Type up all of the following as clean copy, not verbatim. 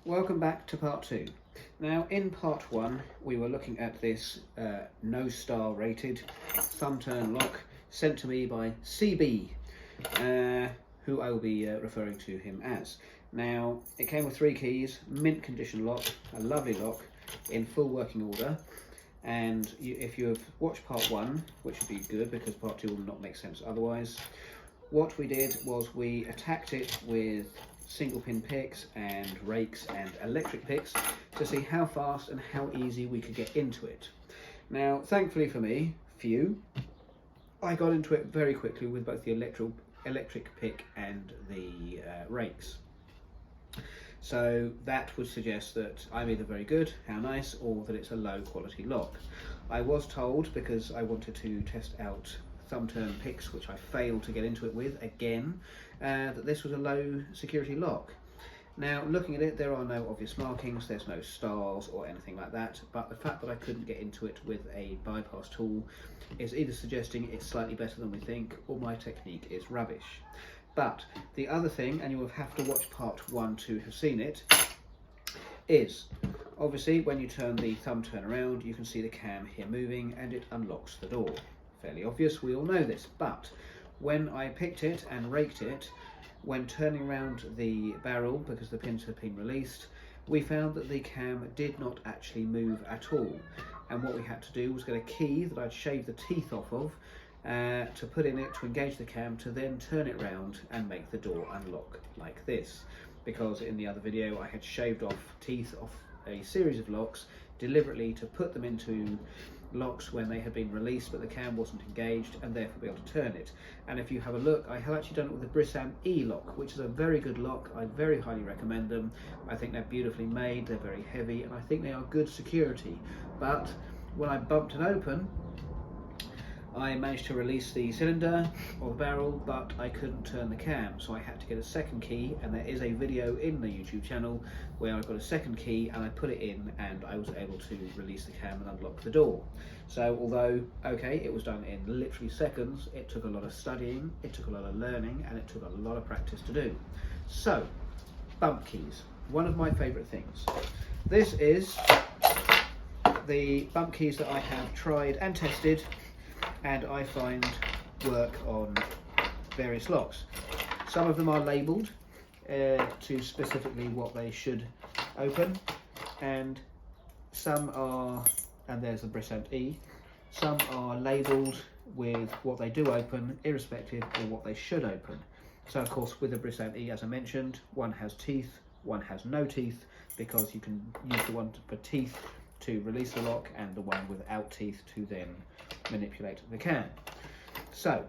Welcome back to part 2. Now in part 1 we were looking at this no star rated thumb turn lock sent to me by CB, who I will be referring to him as. Now it came with 3 keys, mint condition lock, a lovely lock in full working order, and if you have watched part 1, which would be good because part 2 will not make sense otherwise, what we did was we attacked it with single pin picks and rakes and electric picks to see how fast and how easy we could get into it. Now thankfully for me, I got into it very quickly with both the electric pick and the rakes. So that would suggest that I'm either very good, how nice, or that it's a low quality lock. I was told, because I wanted to test out thumb turn picks, which I failed to get into it with again, that this was a low security lock. Now looking at it, there are no obvious markings, there's no stars or anything like that, but the fact that I couldn't get into it with a bypass tool is either suggesting it's slightly better than we think, or my technique is rubbish. But the other thing, and you will have to watch part 1 to have seen it, is obviously when you turn the thumb turn around, you can see the cam here moving and it unlocks the door. Fairly obvious, we all know this, but when I picked it and raked it, when turning around the barrel, because the pins had been released, we found that the cam did not actually move at all. And what we had to do was get a key that I'd shaved the teeth off of to put in it to engage the cam, to then turn it round and make the door unlock like this. Because in the other video I had shaved off teeth off a series of locks deliberately to put them into locks when they had been released, but the cam wasn't engaged and therefore be able to turn it. And if you have a look, I have actually done it with the Brisam E lock, which is a very good lock. I very highly recommend them. I think they're beautifully made, they're very heavy, and I think they are good security. But when I bumped it open, I managed to release the cylinder or the barrel, but I couldn't turn the cam, so I had to get a second key, and there is a video in the YouTube channel where I got a second key and I put it in and I was able to release the cam and unlock the door. So although, okay, it was done in literally seconds, it took a lot of studying, it took a lot of learning, and it took a lot of practice to do. So, bump keys, one of my favourite things. This is the bump keys that I have tried and tested, and I find work on various locks. Some of them are labelled to specifically what they should open, and some are, and there's the Brisam E, some are labelled with what they do open irrespective of what they should open. So of course with the Brisam E, as I mentioned, one has teeth, one has no teeth, because you can use the one for teeth to release the lock and the one without teeth to then manipulate the cam. So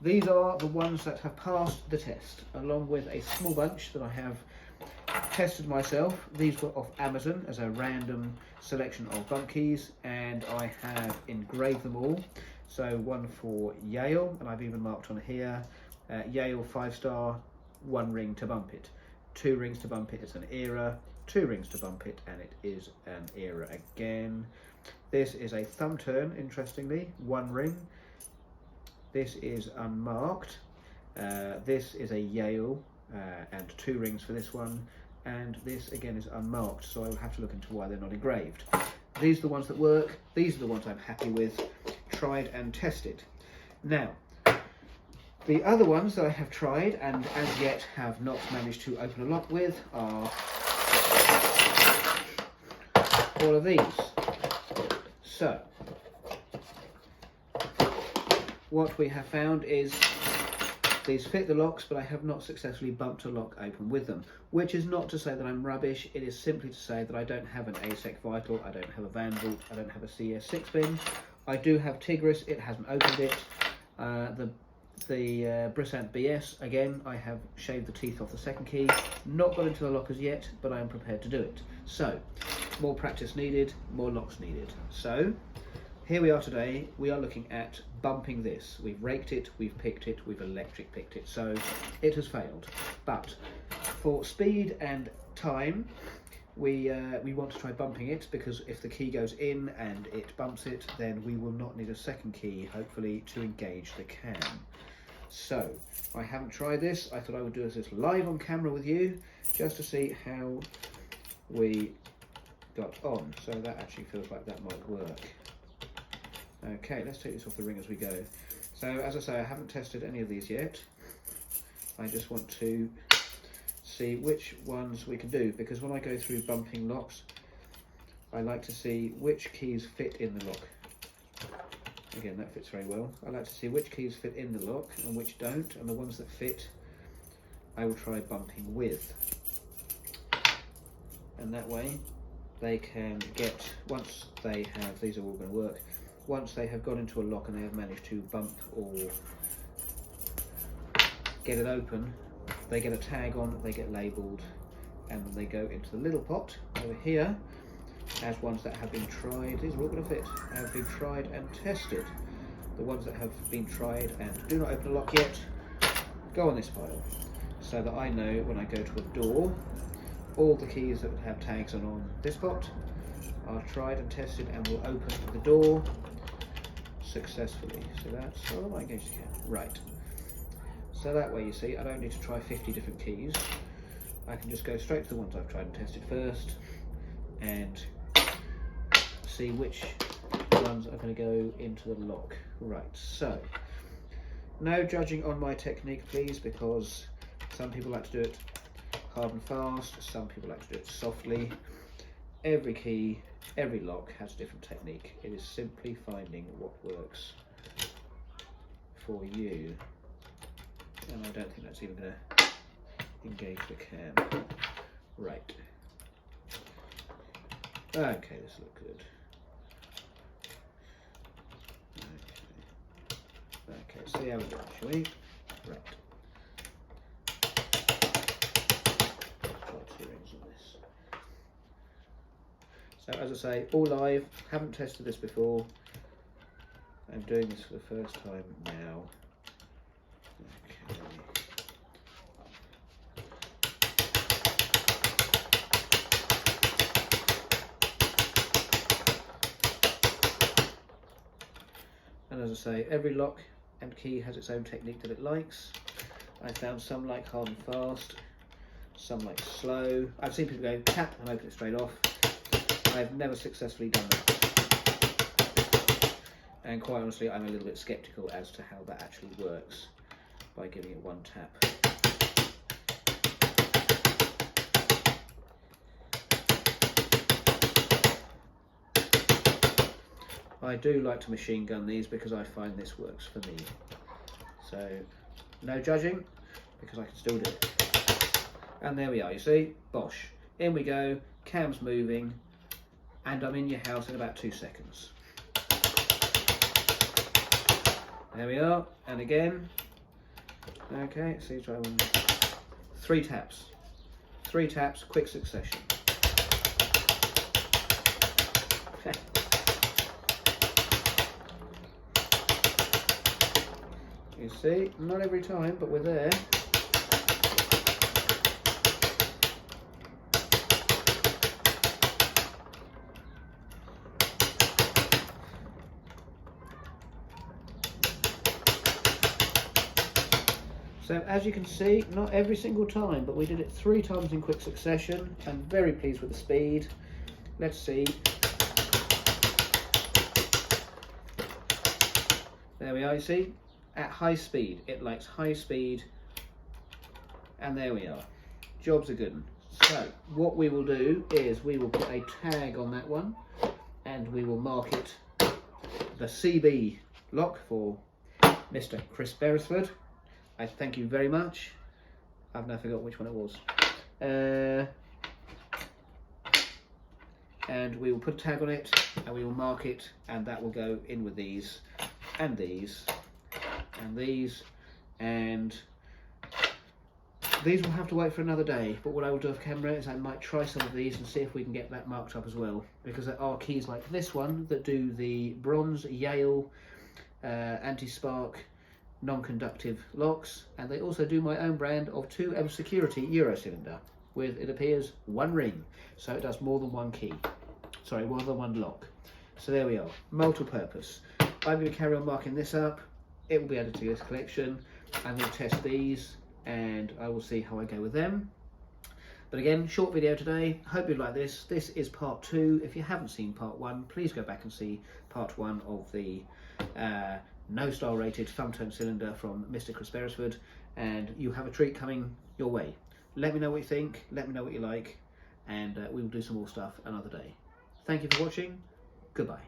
these are the ones that have passed the test, along with a small bunch that I have tested myself. These were off Amazon as a random selection of bump keys, and I have engraved them all. So one for Yale, and I've even marked on here, Yale 5-star, 1 ring to bump it. 2 rings to bump it, it's an era. 2 rings to bump it, and it is an era again. This is a thumb turn, interestingly, 1 ring. This is unmarked. This is a Yale, and 2 rings for this one. And this again is unmarked, so I will have to look into why they're not engraved. These are the ones that work. These are the ones I'm happy with, tried and tested. Now, the other ones that I have tried and as yet have not managed to open a lock with are all of these. So what we have found is these fit the locks, but I have not successfully bumped a lock open with them, which is not to say that I'm rubbish. It is simply to say that I don't have an ASEC Vital, I don't have a Vandal, I don't have a CS 6-pin. I do have Tigris, it hasn't opened it. The Brisam BS, again, I have shaved the teeth off the second key, not got into the lockers yet, but I am prepared to do it. So, more practice needed, more locks needed. So, here we are today, we are looking at bumping this. We've raked it, we've picked it, we've electric picked it, so it has failed. But, for speed and time, we want to try bumping it, because if the key goes in and it bumps it, then we will not need a second key, hopefully, to engage the cam. So, I haven't tried this. I thought I would do this live on camera with you, just to see how we got on. So that actually feels like that might work. Okay, let's take this off the ring as we go. So as I say, I haven't tested any of these yet. I just want to see which ones we can do, because when I go through bumping locks, I like to see which keys fit in the lock. Again, that fits very well. I like to see which keys fit in the lock and which don't, and the ones that fit I will try bumping with. And that way they can get, once they have, these are all going to work, once they have got into a lock and they have managed to bump or get it open, they get a tag on, they get labelled, and then they go into the little pot over here as ones that have been tried. These are all going to fit, have been tried and tested. The ones that have been tried and do not open a lock yet go on this pile, so that I know when I go to a door, all the keys that have tags on this pot are tried and tested and will open the door successfully. So that's, oh, I engaged the cam. Right. So that way, you see, I don't need to try 50 different keys. I can just go straight to the ones I've tried and tested first and see which ones are going to go into the lock. Right, so no judging on my technique, please, because some people like to do it hard and fast, some people like to do it softly. Every key, every lock has a different technique. It is simply finding what works for you. And I don't think that's even going to engage the cam. Right. Okay, this looks good. Okay, see how we go, shall we? Right. Try 2 rings on this. So as I say, all live, haven't tested this before. I'm doing this for the first time now. Okay. And as I say, every lock and key has its own technique that it likes. I found some like hard and fast, some like slow. I've seen people go tap and open it straight off. I've never successfully done that. And quite honestly, I'm a little bit skeptical as to how that actually works by giving it one tap. I do like to machine gun these because I find this works for me. So, no judging, because I can still do it. And there we are, you see, bosh. In we go, cam's moving, and I'm in your house in about 2 seconds. There we are, and again. Okay, see, try one. 3 taps. 3 taps, quick succession. You see, not every time, but we're there. So as you can see, not every single time, but we did it 3 times in quick succession. I'm very pleased with the speed. Let's see. There we are, you see? At high speed, it likes high speed, and there we are. Job's a good one. So what we will do is we will put a tag on that one, and we will mark it the CB lock for Mr. Chris Beresford. I thank you very much. I've now forgotten which one it was. And we will put a tag on it, and we will mark it, and that will go in with these and these. And these will have to wait for another day, but what I will do off camera is I might try some of these and see if we can get that marked up as well, because there are keys like this one that do the bronze Yale anti-spark non-conductive locks, and they also do my own brand of 2M security Euro cylinder with, it appears, 1 ring, so it does more than 1 key, sorry, more than 1 lock. So there we are, multi-purpose. I'm going to carry on marking this up. It will be added to this collection. I'm going to test these and I will see how I go with them. But again, short video today. Hope you like this. This is part 2. If you haven't seen part 1, please go back and see part 1 of the no star rated thumb turn cylinder from Mr. Chris Beresford, and you have a treat coming your way. Let me know what you think, let me know what you like, and we will do some more stuff another day. Thank you for watching. Goodbye.